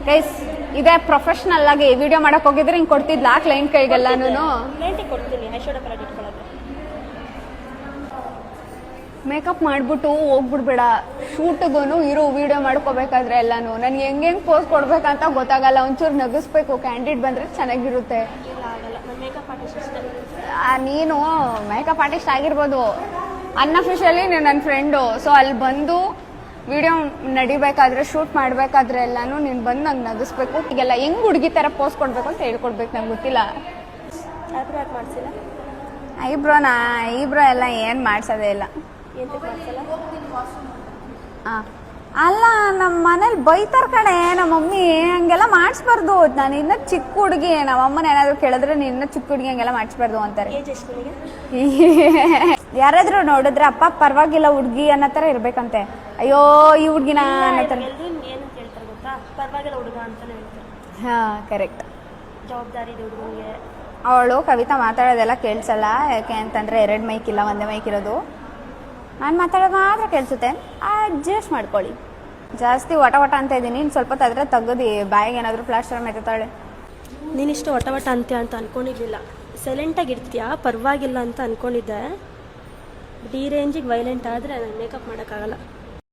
Guys ಇದೇ professional ಆಗಿ video ಮಾಡಕ್ ಹೋಗಿದ್ರೆ ಹಿಂಗೆ ಕೊಡ್ತಿದ್ಲಾ ಕ್ಲೈಂಟ್ ಕೈಗೆಲ್ಲಾನು ಕೊಡ್ತೀನಿ ಐಶೋಡ ಪ್ಯಾಲೆಟ್ ಇಟ್ಕೊಳ್ಳೋದು. ಮೇಕಪ್ ಮಾಡ್ಬಿಟ್ಟು ಹೋಗ್ಬಿಡ್ಬೇಡ ಶೂಟ್ಗೂ ಇರೋ ವಿಡಿಯೋ ಮಾಡ್ಕೋಬೇಕಾದ್ರೆ ಎಲ್ಲಾನು ನನಗೆ ಹೆಂಗೆ ಪೋಸ್ ಕೊಡ್ಬೇಕಂತ ಗೊತ್ತಾಗಲ್ಲ. ಒಂಚೂರು ನಗಿಸ್ಬೇಕು, ಕ್ಯಾಂಡಿಡ್ ಬಂದ್ರೆ ಚೆನ್ನಾಗಿರುತ್ತೆ. ನೀನು ಮೇಕಪ್ ಆರ್ಟಿಸ್ಟ್ ಆಗಿರ್ಬೋದು, ಅನ್ಅಫಿಷಿಯಲಿ ನೀವು ನನ್ನ ಫ್ರೆಂಡು. ಸೊ ಅಲ್ಲಿ ಬಂದು ವಿಡಿಯೋ ನಡಿಬೇಕಾದ್ರೆ ಶೂಟ್ ಮಾಡಬೇಕಾದ್ರೆ ಎಲ್ಲಾನು ನೀನು ಬಂದು ನಂಗೆ ನಗಿಸ್ಬೇಕು. ಈಗೆಲ್ಲ ಹೆಂಗ್ ಹುಡುಗಿ ಥರ ಪೋಸ್ ಕೊಡ್ಬೇಕು ಅಂತ ಹೇಳ್ಕೊಡ್ಬೇಕು. ನಂಗೆ ಗೊತ್ತಿಲ್ಲ. ಐಬ್ರೋ ಎಲ್ಲ ಏನು ಮಾಡ್ಸೋದೇ ಇಲ್ಲ. ಅಲ್ಲ ನಮ್ಮ ಮನೇಲಿ ಬೈತಾರ ಕಡೆ, ನಮ್ಮ ಮಮ್ಮಿ ಹಂಗೆಲ್ಲ ಮಾಡಿಸ್ಬಾರ್ದು. ನಾನು ಇನ್ನ ಚಿಕ್ಕ ಹುಡುಗಿ, ನಮ್ಮ ಅಮ್ಮನ ಏನಾದ್ರು ಕೇಳಿದ್ರೆ ನೀನು ಚಿಕ್ಕ ಹುಡುಗಿ ಹಂಗೆಲ್ಲ ಮಾಡಿಸ್ಬಾರ್ದು ಅಂತಾರೆ. ಯಾರಾದ್ರೂ ನೋಡಿದ್ರೆ ಅಪ್ಪ ಪರವಾಗಿಲ್ಲ ಹುಡುಗಿ ಅನ್ನೋ ಥರ ಇರ್ಬೇಕಂತೆ. ಅಯ್ಯೋ ಈ ಹುಡುಗಿನ ಅನ್ನೋ ಥರ. ಹಾ ಕರೆಕ್ಟ್. ಅವಳು ಕವಿತಾ ಮಾತಾಡೋದೆಲ್ಲ ಕೇಳಿಸಲ್ಲ. ಯಾಕೆ ಅಂತಂದ್ರೆ 2 ಮೈಕ್ ಇಲ್ಲ, ಒಂದೇ ಮೈಕ್ ಇರೋದು. ನಾನು ಮಾತಾಡೋದು ಮಾತ್ರ ಕೇಳಿಸುತ್ತೆ. ಅಡ್ಜಸ್ಟ್ ಮಾಡ್ಕೊಳ್ಳಿ. ಜಾಸ್ತಿ ವಟ ಅಂತ ಇದ್ದೀನಿ. ಇನ್ನು ಸ್ವಲ್ಪ ಅದ್ರ ತೆಗೆದು ಬಾಯಿಗೆ ಏನಾದರೂ ಪ್ಲಾಸ್ಟರ್ ಮೆತ್ತಾಳೆ. ನೀನಿಷ್ಟು ವಟ ಅಂತ್ಯ ಅಂತ ಅನ್ಕೊಂಡಿರ್ಲಿಲ್ಲ. ಸೈಲೆಂಟಾಗಿ ಇರ್ತೀಯಾ, ಪರವಾಗಿಲ್ಲ ಅಂತ ಅನ್ಕೊಂಡಿದ್ದೆ. ಬಟ್ ಈ ರೇಂಜಿಗೆ ವೈಲೆಂಟ್ ಆದರೆ ನಾನು ಮೇಕಪ್ ಮಾಡೋಕ್ಕಾಗಲ್ಲ.